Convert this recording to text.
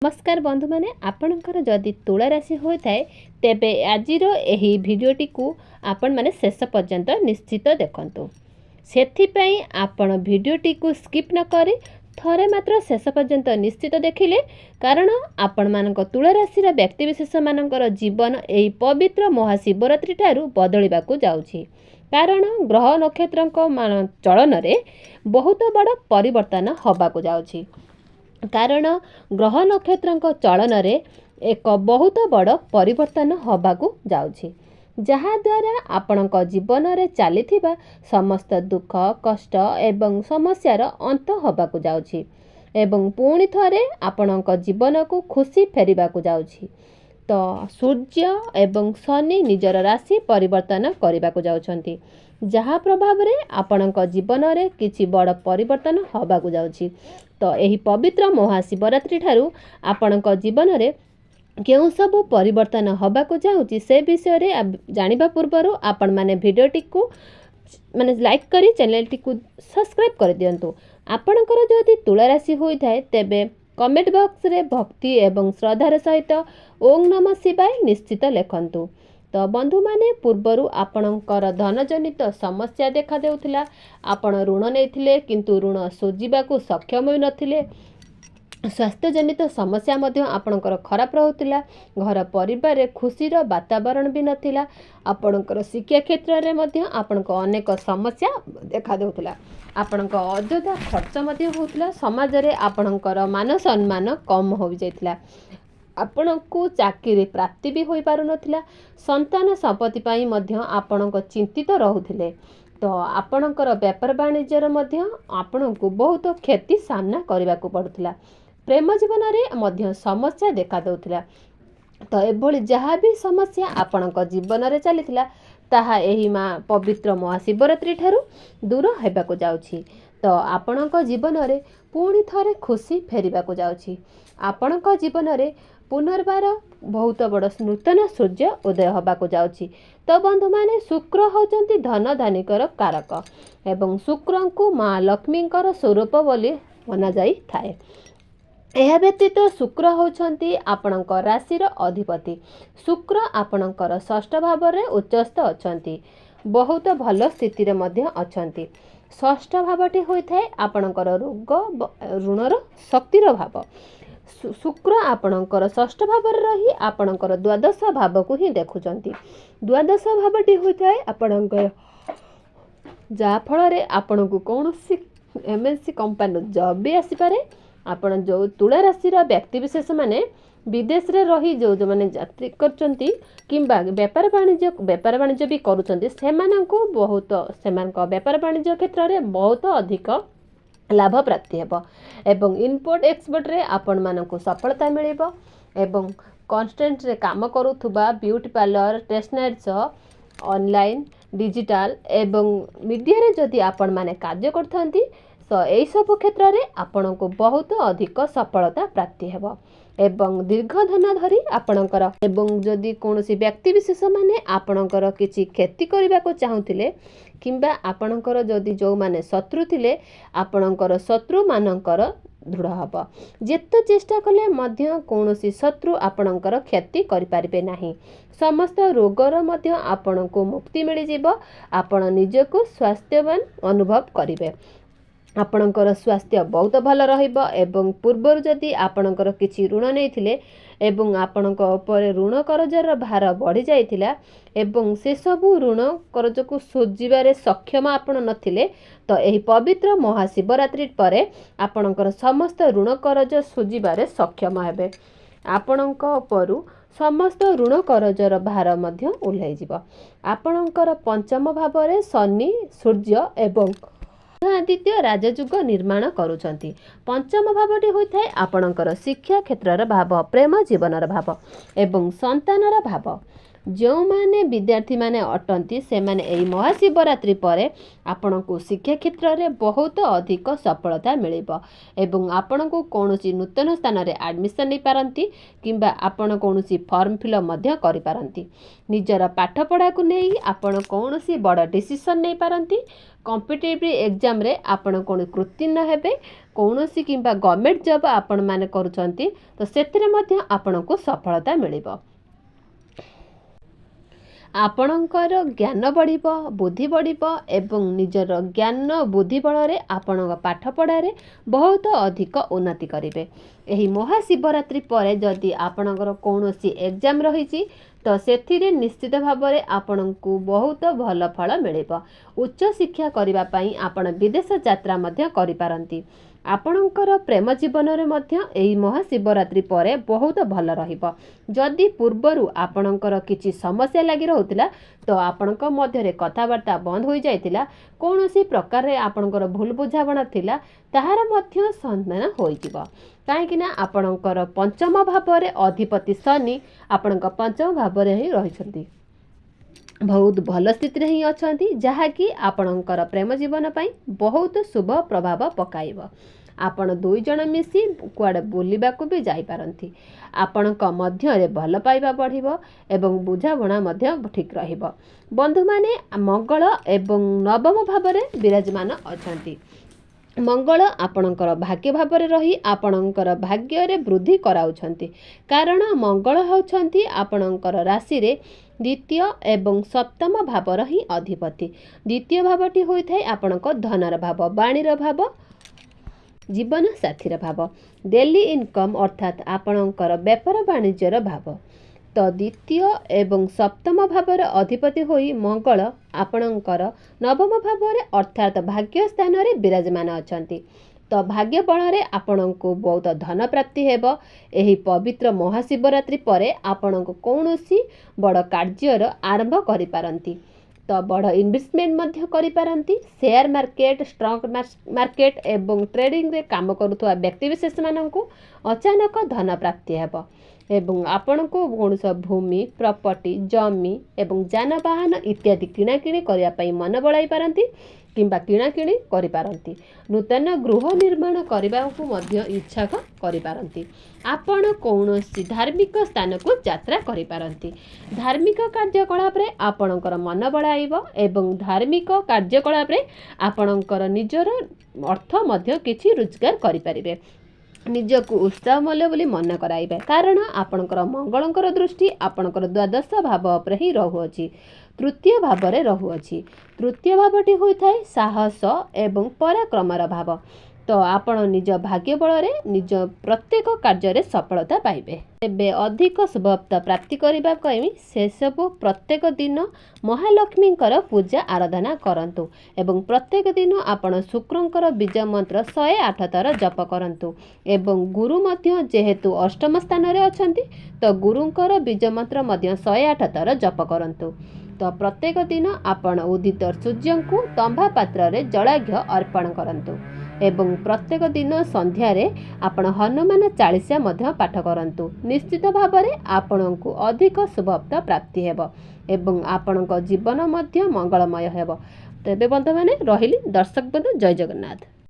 नमस्कार बंधु माने आपणकर जदि तुला राशि होता है तेबे आजिर एही भिडियोटी को आपण माने शेष पर्यंत निश्चित देखंतु। सेथिपई आपण भिडियोटी को स्किप न करी थरे मात्र शेष पर्यंत निश्चित देखिले कारण आपण मानक तुला राशि व्यक्तिविशेष मानकर जीवन एही पवित्र महाशिवरात्रि ठारू बदलिबाकू जाउछि। कारण ग्रह नक्षत्रक मान चलन रे बहुत बड़ परिवर्तन होबाकू जाउछि। कारण ग्रह नक्षत्र चलन रे एक बहुत बड़ परिवर्तन होबाकू जाउछि, जहा द्वारा आपणक जीवन रे चलीथिबा समस्त दुख कष्ट एवं समस्यार अंत होबाकू जाउछि एवं पुणी थरे आपणक जीवन को खुशी फेरिबाकू जाउछि। तो सूर्य एवं शनि निजर राशि परिवर्तन करबाकू जाउछंती, जहा प्रभाव रे आपणक जीवन रे किछि बड़ परिवर्तन होबाकू जाउछि। तो यही पवित्र महाशिवरात्रि ठारू आपणक जीवन रे केउ सब परिवर्तन होबाकू जाउछि से विषय रे जानिबा पूर्वरु आपण माने भिडियोटी को माने लाइक करी चैनल टी को सब्सक्राइब कर दियंतु। आपणकर जदि तुला राशि होई थाए तेबे कमेंट बॉक्स रे भक्ति एवं श्रद्धार सहित ओम नमः शिवाय निश्चित लेखंतु। तो बंधु माने पूर्वरु आपणकर धन जनित समस्या देखा देउथिला, आपण ऋण नेथिले किंतु ऋण सुझिबाकू सक्षम होई नथिले, स्वास्थ्य जनित समस्या मध्य आपणकर खराब रहुतिला, घर परिवार रे खुशीर वातावरण भी नथिला, आपणकर शिक्षा क्षेत्र रे मध्य आपणक अनेक समस्या देखा देउथिला, आपणक अଯଥା खर्च मध्य होउथिला, समाज रे आपणकर मान सम्मान कम हो जाइथिला, आपणको चाकरी प्राप्ति भी होई पारु नथिला, संतान संपत्ति पाई मध्य आपणक चिंतित रहुथिले। तो आपणकर व्यापार वाणिज्यर मध्य आपणको बहुत क्षति सामना करबाकू पड़ुथिला, प्रेम जीवन रे मध्य समस्या देखा देउथिला। तो एभली जहाँ भी समस्या आपणक जीवन रे चलीथिला ताहा एही पवित्र महाशिवरात्रि ठारू दूर हेबाकू जाउछि। तो आपणक जीवन रे पुणी थरे खुशी फेरिबाकू जाउछि, आपणक जीवन रे पुनर्बार बहुत बड़ नूतन सूर्य उदय होबाकू जाउछि। तो बंधु माने शुक्र होचंती धन धानिकर कारक एवं शुक्र को माँ लक्ष्मीकर स्वरूप बोली मना जाई थाए। यह व्यतीत शुक्र होचंती आपणक राशिर अधिपति। शुक्र आपणकर षष्ठ भाव रे उच्चस्थ अछंती, बहुत भल स्थिति रे मध्य अछंती। षष्ठ भावटी होई थाए आपणकर रोग ऋणर शक्तिर भाव। शुक्र आपणकर षष्ठ भाव रे रही आपणकर द्वादश भाव को ही देखुचंती। द्वादश भावटी होई थाए आपणकर जा फल रे आपणको कोनोसी एमएनसी कंपनी जॉब भी आसी पारे। आपण जो तुला राशि व्यक्ति विशेष माने विदेश रे रही जो माने यात्री करचंती किंबा व्यापार वाणिज्य भी करूचंती सेमानंको बहुत सेमानक व्यापार वाणिज्य क्षेत्र रे बहुत अधिक लाभ प्राप्ति हेबो एवं इम्पोर्ट एक्सपोर्ट रे आपण मानक सफलता मिलिबो एवं कॉन्स्टेंट रे काम करूथुबा beauty parlour stationery shop online digital एवं मीडिया रे जदि आपण माने कार्य करथंती तो एई सब क्षेत्र रे आपण को बहुत अधिक सफलता प्राप्ति हेबो एवं दीर्घ धन धरी आपणकर एवं जदि कोनोसी व्यक्ति विशेष माने आपणकर किछि खेती करबा को चाहुथिले किंबा आपणकर जदि जो माने शत्रु थिले आपणकर शत्रु मानकर दृढ़ हब। जेते चेष्टा कले मध्य कोनोसी शत्रु आपणकर क्षति करि पारिबे नाही। समस्त रोगर मध्य आपणको मुक्ति मिलि जिवो, आपण निजको स्वास्थ्यवान अनुभव करिवे, आपणकर स्वास्थ्य बहुत भल रहिबो एवं पूर्वर जदि आपणकर किछि ऋण नेथिले एवं आपणक ऊपर ऋण करजर भार बढ़ी जाइथिला एवं से सबु ऋण करज को सुझिबारे सक्षम आपण नथिले तो एही पवित्र महाशिवरात्रि परे आपणकर समस्त ऋण करज सुझिबारे सक्षम हेबे। आपणक ऊपर समस्त ऋण करजर भार मध्य उल्हाई जिवो। आपणकर पंचम भाव रे शनि सूर्य एवं आदित्य राजयुग निर्माण करुचंती। पंचम भावटी होइथाए आपणकर शिक्षा क्षेत्रर भाव, प्रेम जीवनर भाव एवं संतानर भाव। ଯେଉଁମାନେ ବିଦ୍ୟାର୍ଥୀମାନେ ଅଟନ୍ତି ସେମାନେ ଏହି ମହାଶିବରାତ୍ରି ପରେ ଆପଣଙ୍କୁ ଶିକ୍ଷା କ୍ଷେତ୍ରରେ ବହୁତ ଅଧିକ ସଫଳତା ମିଳିବ ଏବଂ ଆପଣଙ୍କୁ କୌଣସି ନୂତନ ସ୍ଥାନରେ ଆଡ଼ମିସନ୍ ନେଇପାରନ୍ତି କିମ୍ବା ଆପଣ କୌଣସି ଫର୍ମ ଫିଲ୍ଅପ୍ ମଧ୍ୟ କରିପାରନ୍ତି। ନିଜର ପାଠପଢ଼ାକୁ ନେଇ ଆପଣ କୌଣସି ବଡ଼ ଡିସିସନ୍ ନେଇପାରନ୍ତି। କମ୍ପିଟେଟିଭ୍ ଏକ୍ଜାମ୍ରେ ଆପଣ କୌଣସି ଉତ୍ତୀର୍ଣ୍ଣ ହେବେ। କୌଣସି କିମ୍ବା ଗଭର୍ଣ୍ଣମେଣ୍ଟ ଜବ୍ ଆପଣମାନେ କରୁଛନ୍ତି ତ ସେଥିରେ ମଧ୍ୟ ଆପଣଙ୍କୁ ସଫଳତା ମିଳିବ। ଆପଣଙ୍କର ଜ୍ଞାନ ବଢ଼ିବ, ବୁଦ୍ଧି ବଢ଼ିବ ଏବଂ ନିଜର ଜ୍ଞାନ ବୁଦ୍ଧି ବଳରେ ଆପଣଙ୍କ ପାଠପଢ଼ାରେ ବହୁତ ଅଧିକ ଉନ୍ନତି କରିବେ। ଏହି ମହାଶିବରାତ୍ରି ପରେ ଯଦି ଆପଣଙ୍କର କୌଣସି ଏକ୍ଜାମ୍ ରହିଛି ତ ସେଥିରେ ନିଶ୍ଚିତ ଭାବରେ ଆପଣଙ୍କୁ ବହୁତ ଭଲ ଫଳ ମିଳିବ। ଉଚ୍ଚଶିକ୍ଷା କରିବା ପାଇଁ ଆପଣ ବିଦେଶ ଯାତ୍ରା ମଧ୍ୟ କରିପାରନ୍ତି। ଆପଣଙ୍କର ପ୍ରେମ ଜୀବନରେ ମଧ୍ୟ ଏହି ମହାଶିବରାତ୍ରି ପରେ ବହୁତ ଭଲ ରହିବ। ଯଦି ପୂର୍ବରୁ ଆପଣଙ୍କର କିଛି ସମସ୍ୟା ଲାଗି ରହୁଥିଲା ତ ଆପଣଙ୍କ ମଧ୍ୟରେ କଥାବାର୍ତ୍ତା ବନ୍ଦ ହୋଇଯାଇଥିଲା, କୌଣସି ପ୍ରକାରରେ ଆପଣଙ୍କର ଭୁଲ ବୁଝାମଣା ଥିଲା, ତାହାର ମଧ୍ୟ ସମାଧାନ ହୋଇଯିବ। କାହିଁକିନା ଆପଣଙ୍କର ପଞ୍ଚମ ଭାବରେ ଅଧିପତି ଶନି ଆପଣଙ୍କ ପଞ୍ଚମ ଭାବରେ ହିଁ ରହିଛନ୍ତି, ବହୁତ ଭଲ ସ୍ଥିତିରେ ହିଁ ଅଛନ୍ତି, ଯାହାକି ଆପଣଙ୍କର ପ୍ରେମ ଜୀବନ ପାଇଁ ବହୁତ ଶୁଭ ପ୍ରଭାବ ପକାଇବ। ଆପଣ ଦୁଇ ଜଣ ମିଶି କୁଆଡ଼େ ବୁଲିବାକୁ ବି ଯାଇପାରନ୍ତି। ଆପଣଙ୍କ ମଧ୍ୟରେ ଭଲ ପାଇବା ବଢ଼ିବ ଏବଂ ବୁଝାମଣା ମଧ୍ୟ ଠିକ୍ ରହିବ। ବନ୍ଧୁମାନେ, ମଙ୍ଗଳ ଏବଂ ନବମ ଭାବରେ ବିରାଜମାନ ଅଛନ୍ତି। ମଙ୍ଗଳ ଆପଣଙ୍କର ଭାଗ୍ୟ ଭାବରେ ରହି ଆପଣଙ୍କର ଭାଗ୍ୟରେ ବୃଦ୍ଧି କରାଉଛନ୍ତି, କାରଣ ମଙ୍ଗଳ ହେଉଛନ୍ତି ଆପଣଙ୍କର ରାଶିରେ ଦ୍ୱିତୀୟ ଏବଂ ସପ୍ତମ ଭାବର ହିଁ ଅଧିପତି। ଦ୍ୱିତୀୟ ଭାବଟି ହୋଇଥାଏ ଆପଣଙ୍କ ଧନର ଭାବ, ବାଣୀର ଭାବ, ଜୀବନ ସାଥୀର ଭାବ, ଡେଲି ଇନକମ୍ ଅର୍ଥାତ୍ ଆପଣଙ୍କର ବେପାର ବାଣିଜ୍ୟର ଭାବ। ତ ଦ୍ୱିତୀୟ ଏବଂ ସପ୍ତମ ଭାବର ଅଧିପତି ହୋଇ ମଙ୍ଗଳ ଆପଣଙ୍କର ନବମ ଭାବରେ ଅର୍ଥାତ୍ ଭାଗ୍ୟ ସ୍ଥାନରେ ବିରାଜମାନ ଅଛନ୍ତି। ତ ଭାଗ୍ୟ ବଳରେ ଆପଣଙ୍କୁ ବହୁତ ଧନ ପ୍ରାପ୍ତି ହେବ। ଏହି ପବିତ୍ର ମହାଶିବରାତ୍ରି ପରେ ଆପଣଙ୍କୁ କୌଣସି ବଡ଼ କାର୍ଯ୍ୟର ଆରମ୍ଭ କରିପାରନ୍ତି। ତ ବଡ଼ ଇନଭେଷ୍ଟମେଣ୍ଟ ମଧ୍ୟ କରିପାରନ୍ତି। ସେୟାର ମାର୍କେଟ, ଷ୍ଟକ୍ ମାର୍କେଟ ଏବଂ ଟ୍ରେଡିଂରେ କାମ କରୁଥିବା ବ୍ୟକ୍ତିବିଶେଷମାନଙ୍କୁ ଅଚାନକ ଧନ ପ୍ରାପ୍ତି ହେବ ଏବଂ ଆପଣଙ୍କୁ କୌଣସି ଭୂମି, ପ୍ରପର୍ଟି, ଜମି ଏବଂ ଯାନବାହନ ଇତ୍ୟାଦି କିଣାକିଣି କରିବା ପାଇଁ ମନ ବଳାଇ ପାରନ୍ତି କିମ୍ବା କିଣାକିଣି କରିପାରନ୍ତି। ନୂତନ ଗୃହ ନିର୍ମାଣ କରିବାକୁ ମଧ୍ୟ ଇଚ୍ଛା କରିପାରନ୍ତି। ଆପଣ କୌଣସି ଧାର୍ମିକ ସ୍ଥାନକୁ ଯାତ୍ରା କରିପାରନ୍ତି। ଧାର୍ମିକ କାର୍ଯ୍ୟକଳାପରେ ଆପଣଙ୍କର ମନ ବଳାଇବ ଏବଂ ଧାର୍ମିକ କାର୍ଯ୍ୟକଳାପରେ ଆପଣଙ୍କର ନିଜର ଅର୍ଥ ମଧ୍ୟ କିଛି ରୋଜଗାର କରିପାରିବେ। ନିଜକୁ ଉତ୍ସାହମୂଲ୍ୟ ବୋଲି ମନେ କରାଇବେ, କାରଣ ଆପଣଙ୍କର ମଙ୍ଗଳଙ୍କର ଦୃଷ୍ଟି ଆପଣଙ୍କର ଦ୍ୱାଦଶ ଭାବ ଉପରେ ହିଁ ରହୁଅଛି, ତୃତୀୟ ଭାବରେ ରହୁଅଛି। ତୃତୀୟ ଭାବଟି ହୋଇଥାଏ ସାହସ ଏବଂ ପରାକ୍ରମର ଭାବ। ତ ଆପଣ ନିଜ ଭାଗ୍ୟ ବଳରେ ନିଜ ପ୍ରତ୍ୟେକ କାର୍ଯ୍ୟରେ ସଫଳତା ପାଇବେ। ତେବେ ଅଧିକ ଶୁଭତା ପ୍ରାପ୍ତି କରିବା ପାଇଁ ସେସବୁ ପ୍ରତ୍ୟେକ ଦିନ ମହାଲକ୍ଷ୍ମୀଙ୍କର ପୂଜା ଆରାଧନା କରନ୍ତୁ ଏବଂ ପ୍ରତ୍ୟେକ ଦିନ ଆପଣ ଶୁକ୍ରଙ୍କର ବୀଜ ମନ୍ତ୍ର 108 ଥର ଜପ କରନ୍ତୁ ଏବଂ ଗୁରୁ ମଧ୍ୟ ଯେହେତୁ ଅଷ୍ଟମ ସ୍ଥାନରେ ଅଛନ୍ତି ତ ଗୁରୁଙ୍କର ବୀଜ ମନ୍ତ୍ର ମଧ୍ୟ 108 ଥର ଜପ କରନ୍ତୁ। ତ ପ୍ରତ୍ୟେକ ଦିନ ଆପଣ ଉଦିତ ସୂର୍ଯ୍ୟଙ୍କୁ ତମ୍ବା ପାତ୍ରରେ ଜଳାର୍ଘ୍ୟ ଅର୍ପଣ କରନ୍ତୁ ଏବଂ ପ୍ରତ୍ୟେକ ଦିନ ସନ୍ଧ୍ୟାରେ ଆପଣ ହନୁମାନ ଚାଳିଶା ମଧ୍ୟ ପାଠ କରନ୍ତୁ। ନିଶ୍ଚିତ ଭାବରେ ଆପଣଙ୍କୁ ଅଧିକ ଶୁଭତା ପ୍ରାପ୍ତି ହେବ ଏବଂ ଆପଣଙ୍କ ଜୀବନ ମଧ୍ୟ ମଙ୍ଗଳମୟ ହେବ। ତେବେ ବନ୍ଧୁମାନେ ରହିଲି, ଦର୍ଶକ ବନ୍ଧୁ, ଜୟ ଜଗନ୍ନାଥ।